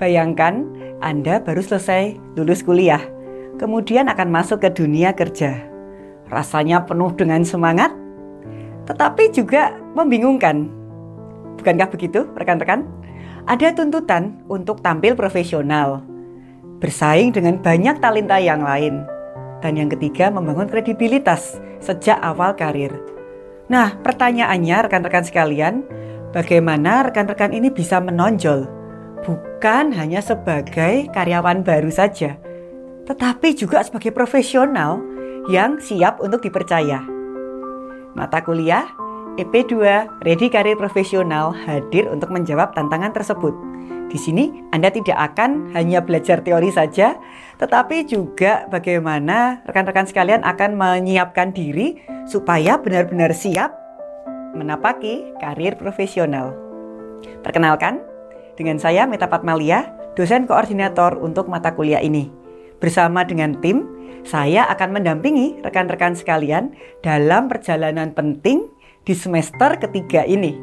Bayangkan Anda baru selesai lulus kuliah, kemudian akan masuk ke dunia kerja. Rasanya penuh dengan semangat, tetapi juga membingungkan. Bukankah begitu, rekan-rekan? Ada tuntutan untuk tampil profesional, bersaing dengan banyak talenta yang lain. Dan yang ketiga, membangun kredibilitas sejak awal karir. Nah, pertanyaannya rekan-rekan sekalian, bagaimana rekan-rekan ini bisa menonjol? Bukan hanya sebagai karyawan baru saja, tetapi juga sebagai profesional yang siap untuk dipercaya. Mata kuliah EP2 Ready Career Profesional hadir untuk menjawab tantangan tersebut. Di sini Anda tidak akan hanya belajar teori saja, tetapi juga bagaimana rekan-rekan sekalian akan menyiapkan diri supaya benar-benar siap menapaki karir profesional. Perkenalkan, dengan saya Meta Patmalia, dosen koordinator untuk mata kuliah ini. Bersama dengan tim, saya akan mendampingi rekan-rekan sekalian dalam perjalanan penting di semester ketiga ini,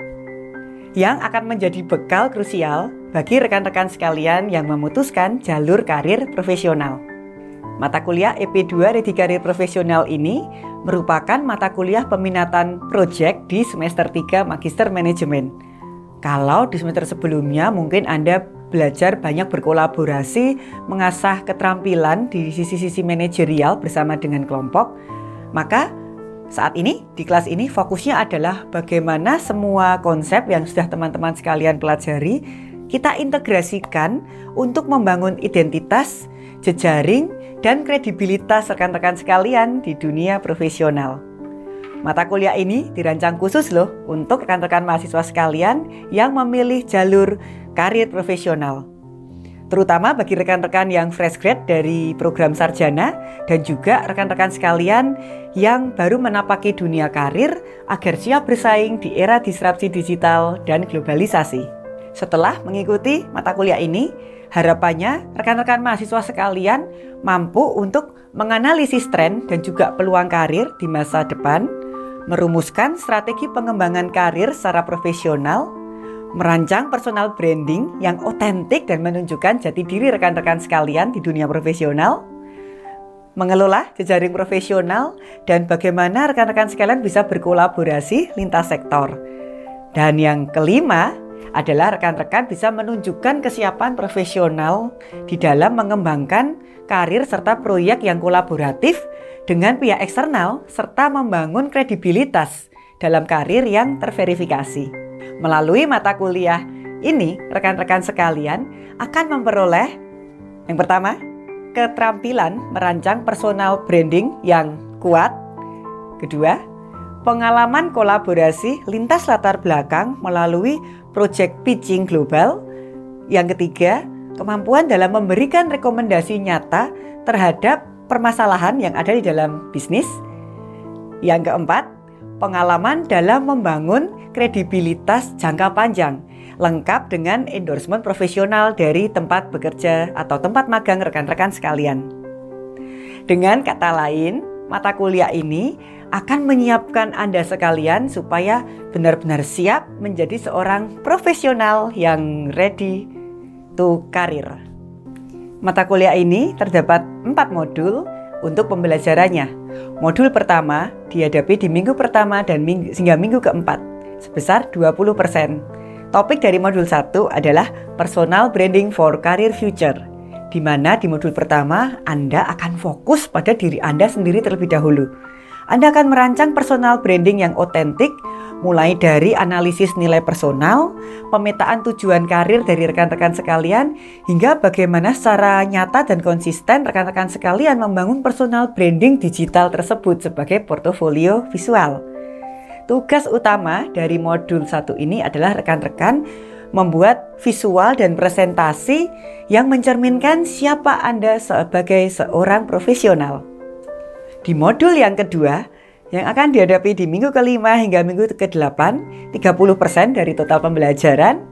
yang akan menjadi bekal krusial bagi rekan-rekan sekalian yang memutuskan jalur karir profesional. Mata kuliah EP2 Ready Career Profesional ini merupakan mata kuliah peminatan proyek di semester 3 Magister Manajemen. Kalau di semester sebelumnya mungkin Anda belajar banyak berkolaborasi, mengasah keterampilan di sisi-sisi manajerial bersama dengan kelompok, maka saat ini di kelas ini fokusnya adalah bagaimana semua konsep yang sudah teman-teman sekalian pelajari kita integrasikan untuk membangun identitas, jejaring, dan kredibilitas rekan-rekan sekalian di dunia profesional. Mata kuliah ini dirancang khusus loh untuk rekan-rekan mahasiswa sekalian yang memilih jalur karir profesional. Terutama bagi rekan-rekan yang fresh grad dari program sarjana dan juga rekan-rekan sekalian yang baru menapaki dunia karir agar siap bersaing di era disrupsi digital dan globalisasi. Setelah mengikuti mata kuliah ini, harapannya rekan-rekan mahasiswa sekalian mampu untuk menganalisis tren dan juga peluang karir di masa depan, merumuskan strategi pengembangan karir secara profesional, merancang personal branding yang otentik dan menunjukkan jati diri rekan-rekan sekalian di dunia profesional, mengelola jejaring profesional, dan bagaimana rekan-rekan sekalian bisa berkolaborasi lintas sektor. Dan yang kelima adalah rekan-rekan bisa menunjukkan kesiapan profesional di dalam mengembangkan karir serta proyek yang kolaboratif dengan pihak eksternal serta membangun kredibilitas dalam karir yang terverifikasi. Melalui mata kuliah ini, rekan-rekan sekalian akan memperoleh yang pertama, keterampilan merancang personal branding yang kuat. Kedua, pengalaman kolaborasi lintas latar belakang melalui project pitching global. Yang ketiga, kemampuan dalam memberikan rekomendasi nyata terhadap permasalahan yang ada di dalam bisnis. Yang keempat, pengalaman dalam membangun kredibilitas jangka panjang, lengkap dengan endorsement profesional dari tempat bekerja atau tempat magang rekan-rekan sekalian. Dengan kata lain, mata kuliah ini akan menyiapkan Anda sekalian supaya benar-benar siap menjadi seorang profesional yang ready to career. Mata kuliah ini terdapat 4 modul untuk pembelajarannya. Modul pertama dihadapi di minggu pertama dan hingga minggu keempat sebesar 20%. Topik dari modul 1 adalah Personal Branding for Career Future, di mana di modul pertama Anda akan fokus pada diri Anda sendiri terlebih dahulu. Anda akan merancang personal branding yang otentik, mulai dari analisis nilai personal, pemetaan tujuan karir dari rekan-rekan sekalian, hingga bagaimana secara nyata dan konsisten rekan-rekan sekalian membangun personal branding digital tersebut sebagai portofolio visual. Tugas utama dari modul 1 ini adalah rekan-rekan membuat visual dan presentasi yang mencerminkan siapa Anda sebagai seorang profesional. Di modul yang kedua, yang akan dihadapi di minggu kelima hingga minggu ke-8, 30% dari total pembelajaran,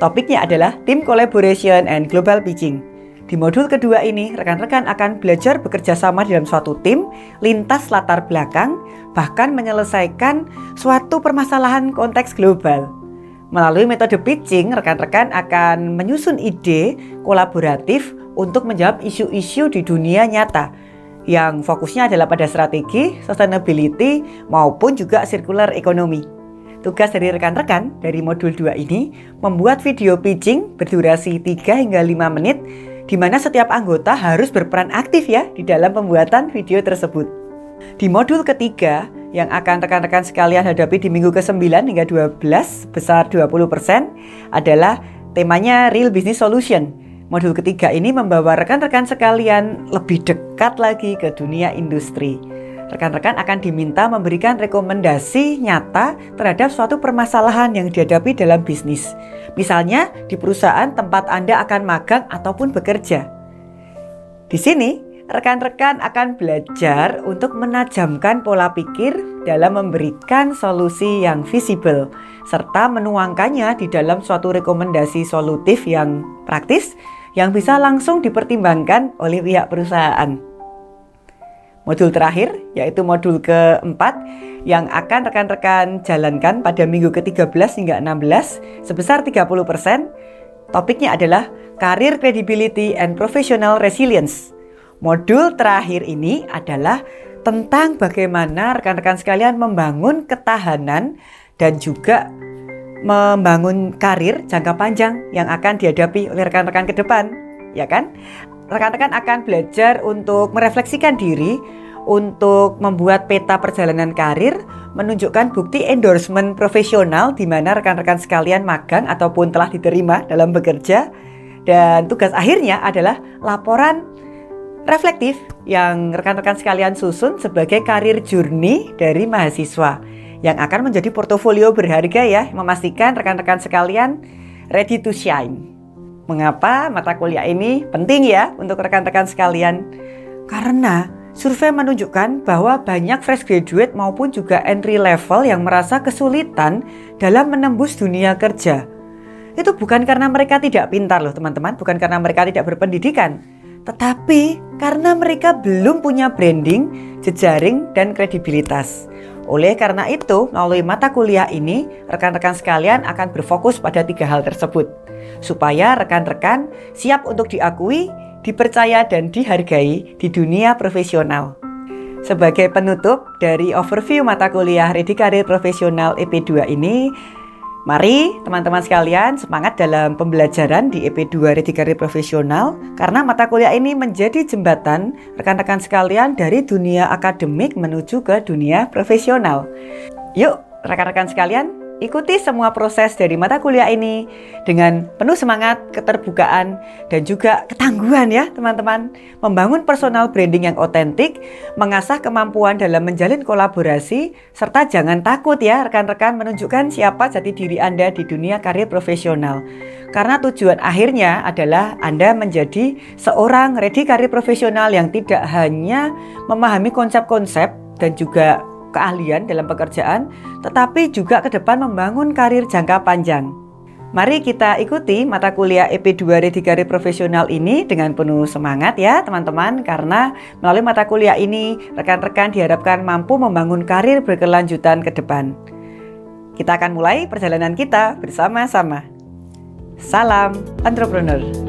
topiknya adalah Team Collaboration and Global Pitching. Di modul kedua ini, rekan-rekan akan belajar bekerja sama dalam suatu tim, lintas latar belakang, bahkan menyelesaikan suatu permasalahan konteks global. Melalui metode pitching, rekan-rekan akan menyusun ide kolaboratif untuk menjawab isu-isu di dunia nyata yang fokusnya adalah pada strategi, sustainability, maupun juga circular economy. Tugas dari rekan-rekan dari modul 2 ini membuat video pitching berdurasi 3 hingga 5 menit di mana setiap anggota harus berperan aktif ya di dalam pembuatan video tersebut. Di modul ketiga yang akan rekan-rekan sekalian hadapi di minggu ke-9 hingga 12 sebesar 20% adalah temanya Real Business Solution. Modul ketiga ini membawa rekan-rekan sekalian lebih dekat lagi ke dunia industri. Rekan-rekan akan diminta memberikan rekomendasi nyata terhadap suatu permasalahan yang dihadapi dalam bisnis. Misalnya di perusahaan tempat Anda akan magang ataupun bekerja. Di sini, rekan-rekan akan belajar untuk menajamkan pola pikir dalam memberikan solusi yang visible, serta menuangkannya di dalam suatu rekomendasi solutif yang praktis yang bisa langsung dipertimbangkan oleh pihak perusahaan. Modul terakhir, yaitu modul keempat yang akan rekan-rekan jalankan pada minggu ke-13 hingga 16 sebesar 30%. Topiknya adalah Career Credibility and Professional Resilience. Modul terakhir ini adalah tentang bagaimana rekan-rekan sekalian membangun ketahanan dan juga membangun karir jangka panjang yang akan dihadapi oleh rekan-rekan ke depan, ya kan? Rekan-rekan akan belajar untuk merefleksikan diri, untuk membuat peta perjalanan karir, menunjukkan bukti endorsement profesional di mana rekan-rekan sekalian magang ataupun telah diterima dalam bekerja, dan tugas akhirnya adalah laporan reflektif yang rekan-rekan sekalian susun sebagai karir journey dari mahasiswa yang akan menjadi portofolio berharga ya, memastikan rekan-rekan sekalian ready to shine. Mengapa mata kuliah ini penting ya untuk rekan-rekan sekalian? Karena survei menunjukkan bahwa banyak fresh graduate maupun juga entry level yang merasa kesulitan dalam menembus dunia kerja. Itu bukan karena mereka tidak pintar loh teman-teman, bukan karena mereka tidak berpendidikan, tetapi karena mereka belum punya branding, jejaring, dan kredibilitas. Oleh karena itu, melalui mata kuliah ini, rekan-rekan sekalian akan berfokus pada 3 hal tersebut, supaya rekan-rekan siap untuk diakui, dipercaya, dan dihargai di dunia profesional. Sebagai penutup dari overview mata kuliah Ready Career Profesional EP2 ini, mari teman-teman sekalian semangat dalam pembelajaran di EP2 Ready Career Profesional, karena mata kuliah ini menjadi jembatan rekan-rekan sekalian dari dunia akademik menuju ke dunia profesional. Yuk rekan-rekan sekalian, ikuti semua proses dari mata kuliah ini dengan penuh semangat, keterbukaan, dan juga ketangguhan ya teman-teman. Membangun personal branding yang otentik, mengasah kemampuan dalam menjalin kolaborasi, serta jangan takut ya rekan-rekan menunjukkan siapa jati diri Anda di dunia karir profesional. Karena tujuan akhirnya adalah Anda menjadi seorang ready karir profesional yang tidak hanya memahami konsep-konsep dan juga keahlian dalam pekerjaan, tetapi juga ke depan membangun karir jangka panjang. Mari kita ikuti mata kuliah EP2 Ready Career Profesional ini dengan penuh semangat ya teman-teman, karena melalui mata kuliah ini rekan-rekan diharapkan mampu membangun karir berkelanjutan ke depan. Kita akan mulai perjalanan kita bersama-sama. Salam entrepreneur.